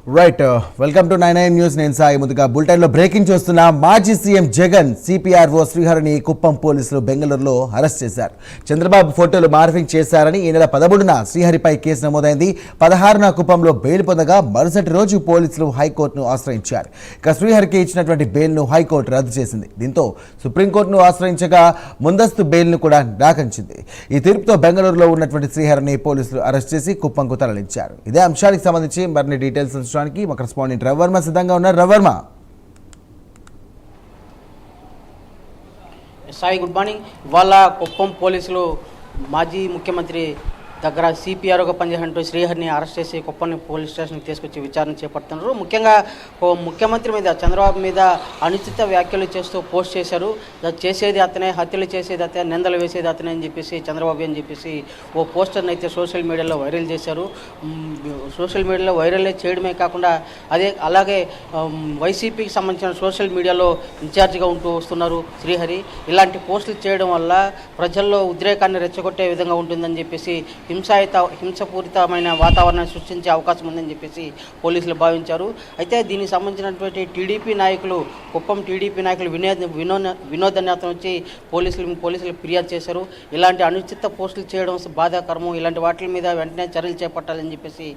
Right welcome to 99 news. నేను సాయి. ముందుగా బులెటిన్లో బ్రేకింగ్ చూస్తున్నా. మాజీ సీఎం జగన్ సిపిఆర్ఓ శ్రీహరిని కుప్పం పోలీసులు బెంగళూరులో అరెస్ట్ చేశారు. చంద్రబాబు ఫోటోలు మార్ఫింగ్ చేశారని ఈ నెల 13న శ్రీహరిపై కేసు నమోదైంది. 16న కుప్పంలో బెయిల్ పొందగా మరుసటి రోజు పోలీసులు హైకోర్టును ఆశ్రయించారు. ఇక శ్రీహరికి ఇచ్చినటువంటి బెయిల్ను హైకోర్టు రద్దు చేసింది. దీంతో సుప్రీంకోర్టును ఆశ్రయించగా ముందస్తు బెయిల్ను కూడా నిరాకరించింది. ఈ తీర్పుతో బెంగళూరులో ఉన్నటువంటి శ్రీహరిని పోలీసులు అరెస్ట్ చేసి కుప్పంకు తరలించారు. ఇదే అంశానికి సంబంధించి మరిన్ని డీటెయిల్స్ మా కరెస్పాండెంట్ రవివర్మ సిద్ధంగా ఉన్నారు. Ravivarma, Sai good morning. ఇవాళ కుప్పం పోలీసులు మాజీ ముఖ్యమంత్రి దగ్గర సిపిఆర్ఓగా పనిచేసినట్టు శ్రీహరిని అరెస్ట్ చేసి కుప్పం పోలీస్ స్టేషన్కి తీసుకొచ్చి విచారణ చేపడుతున్నారు. ముఖ్యంగా ముఖ్యమంత్రి మీద, చంద్రబాబు మీద అనుచిత వ్యాఖ్యలు చేస్తూ పోస్ట్ చేశారు. చేసేది అతనే, హత్యలు చేసేది అతనే, నిందలు వేసేది అతనే అని చెప్పేసి చంద్రబాబు అని చెప్పేసి ఓ పోస్టర్ని అయితే సోషల్ మీడియాలో వైరల్ చేశారు. సోషల్ మీడియాలో వైరల్ చేయడమే కాకుండా అలాగే వైసీపీకి సంబంధించిన సోషల్ మీడియాలో ఇన్ఛార్జిగా ఉంటూ వస్తున్నారు శ్రీహరి. ఇలాంటి పోస్టులు చేయడం వల్ల ప్రజల్లో ఉద్రేకాన్ని రెచ్చగొట్టే విధంగా ఉంటుందని చెప్పేసి హింసపూరితమైన వాతావరణాన్ని సృష్టించే అవకాశం ఉందని చెప్పేసి పోలీసులు భావించారు. అయితే దీనికి సంబంధించినటువంటి టీడీపీ నాయకులు, కుప్పం టీడీపీ నాయకులు వినోద్ అనే అతను వచ్చి పోలీసులు ఫిర్యాదు చేశారు. ఇలాంటి అనుచిత పోస్టులు చేయడం బాధాకరము, ఇలాంటి వాటి మీద వెంటనే చర్యలు చేపట్టాలని చెప్పేసి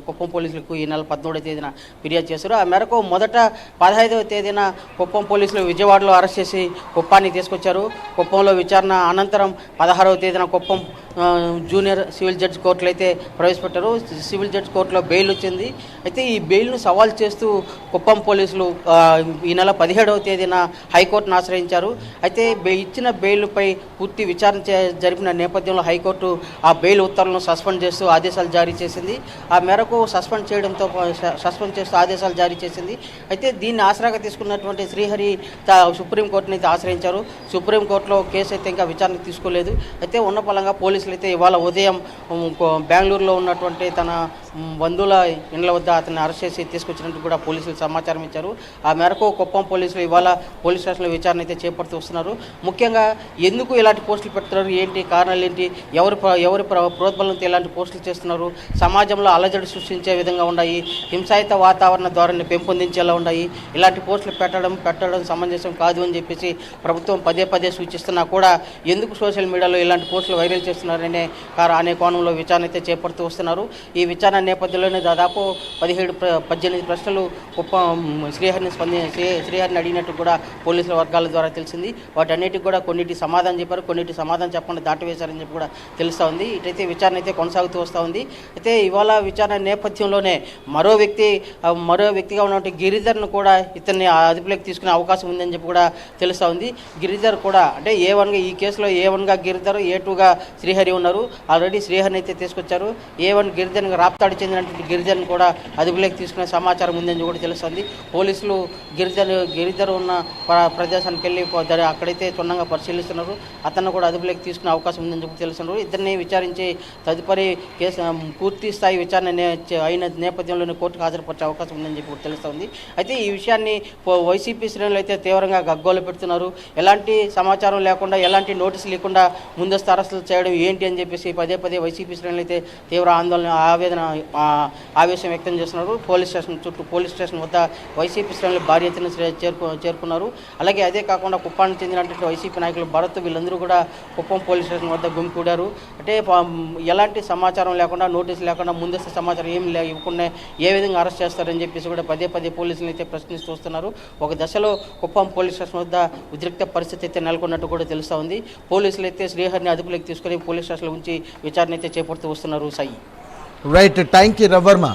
కుప్పం పోలీసులకు ఈ నెల 17వ తేదీన ఫిర్యాదు చేశారు. ఆ మేరకు మొదట 15వ తేదీన కుప్పం పోలీసులు విజయవాడలో అరెస్ట్ చేసి కుప్పానికి తీసుకొచ్చారు. కుప్పంలో విచారణ అనంతరం 16వ తేదీన కుప్పం జూనియర్ సివిల్ జడ్జి కోర్టులో అయితే ప్రవేశపెట్టారు. సివిల్ జడ్జి కోర్టులో బెయిల్ వచ్చింది. అయితే ఈ బెయిల్ను సవాల్ చేస్తూ కుప్పం పోలీసులు ఈ నెల 17వ తేదీన హైకోర్టును ఆశ్రయించారు. అయితే ఇచ్చిన బెయిల్పై పూర్తి విచారణ జరిపిన నేపథ్యంలో హైకోర్టు ఆ బెయిల్ ఉత్తర్వులను సస్పెండ్ చేస్తూ ఆదేశాలు జారీ చేసింది. ఆ మేరకు సస్పెండ్ చేస్తూ ఆదేశాలు జారీ చేసింది. అయితే దీన్ని ఆసరాగా తీసుకున్నటువంటి శ్రీహరి సుప్రీంకోర్టుని అయితే ఆశ్రయించారు. సుప్రీంకోర్టులో కేసు అయితే ఇంకా విచారణకు తీసుకోలేదు. అయితే ఉన్న పలంగా పోలీసులు అయితే ఇవాళ ఉదయం బెంగళూరులో ఉన్నటువంటి తన బంధువుల ఇండ్ల వద్ద అతన్ని అరెస్ట్ చేసి తీసుకొచ్చినట్టు కూడా పోలీసులు సమాచారం ఇచ్చారు. ఆ మేరకు కుప్పం పోలీసులు ఇవాళ పోలీస్ స్టేషన్లో విచారణ అయితే చేపడుతూ వస్తున్నారు. ముఖ్యంగా ఎందుకు ఇలాంటి పోస్టులు పెడుతున్నారు, ఏంటి కారణాలు, ఏంటి ఎవరి ప్రోద్బలంతో ఇలాంటి పోస్టులు చేస్తున్నారు, సమాజంలో అలజడి సృష్టించే విధంగా ఉన్నాయి, హింసాయుత వాతావరణ ధోరణిని పెంపొందించేలా ఉన్నాయి, ఇలాంటి పోస్టులు పెట్టడం సమంజసం కాదు అని చెప్పేసి ప్రభుత్వం పదే సూచిస్తున్నా కూడా ఎందుకు సోషల్ మీడియాలో ఇలాంటి పోస్టులు వైరల్ చేస్తున్నారనే కోణంలో విచారణ అయితే చేపడుతూ వస్తున్నారు. ఈ విచారణ నేపథ్యంలోనే దాదాపు 18 ప్రశ్నలు శ్రీహరిని అడిగినట్టు కూడా పోలీసుల వర్గాల ద్వారా తెలిసింది. వాటన్నిటికి కూడా కొన్నిటి సమాధానం చెప్పారు, కొన్నిటి సమాధానం చెప్పకుండా దాటివేశారని చెప్పి కూడా తెలుస్తూ ఉంది. ఇటైతే విచారణ అయితే కొనసాగుతూ వస్తూ ఉంది. అయితే ఇవాళ విచారణ నేపథ్యంలోనే మరో వ్యక్తిగా ఉన్నటువంటి గిరిధర్ను కూడా ఇతన్ని అదుపులోకి తీసుకునే అవకాశం ఉందని చెప్పి కూడా తెలుస్తూ ఉంది. గిరిధర్ కూడా అంటే A1గా, ఈ కేసులో A1గా గిరిధర్, A2గా శ్రీహరి ఉన్నారు. ఆల్రెడీ శ్రీహరిని అయితే తీసుకొచ్చారు. A1 గిరిధర్ రాప్తాడు చెందినటువంటి గిరిధర్ని కూడా అదుపులోకి తీసుకునే సమాచారం ఉందని కూడా తెలుస్తుంది. పోలీసులు గిరిధర్ ఉన్న ప్రదేశానికి వెళ్ళి అక్కడైతే క్షుణ్ణంగా పరిశీలిస్తున్నారు. అతన్ని కూడా అదుపులోకి తీసుకునే అవకాశం ఉందని చెప్పి తెలుస్తున్నారు. ఇద్దరిని విచారించి తదుపరి కేసు పూర్తి స్థాయి విచారణ అయిన నేపథ్యంలోనే కోర్టుకు హాజరుపరిచే అవకాశం ఉందని చెప్పి తెలుస్తుంది. అయితే ఈ విషయాన్ని వైసీపీ శ్రేణులు అయితే తీవ్రంగా గగ్గోలు పెడుతున్నారు. ఎలాంటి సమాచారం లేకుండా, ఎలాంటి నోటీసులు లేకుండా ముందస్తు అరెస్టులు చేయడం ఏంటి అని చెప్పేసి పదే వైసీపీ శ్రేణులు అయితే తీవ్ర ఆందోళన, ఆవేశం వ్యక్తం చేస్తున్నారు. పోలీస్ స్టేషన్ వద్ద వైసీపీ శ్రేణులు భారీ ఎత్తున చేరుకున్నారు. అలాగే అదే కాకుండా కుప్పానికి చెందినటువంటి వైసీపీ నాయకులు భరత్ వీళ్ళందరూ కూడా కుప్పం పోలీస్ స్టేషన్ వద్ద గుమికూడారు. అంటే ఎలాంటి సమాచారం లేకుండా, నోటీసు లేకుండా, ముందస్తు సమాచారం ఏమి ఇవ్వకుండా ఏ విధంగా అరెస్ట్ చేస్తారని చెప్పేసి కూడా పదే పోలీసులు అయితే ప్రశ్నిస్తూ వస్తున్నారు. ఒక దశలో కుప్పం పోలీస్ స్టేషన్ వద్ద ఉద్రిక్త పరిస్థితి అయితే నెలకొన్నట్టు కూడా తెలుస్తూ ఉంది. పోలీసులు అయితే శ్రీహరిని అదుపులోకి తీసుకుని పోలీస్ స్టేషన్లో ఉంచి విచారణ అయితే చేపడుతూ వస్తున్నారు. Sai. Right, thank you Ravi Varma.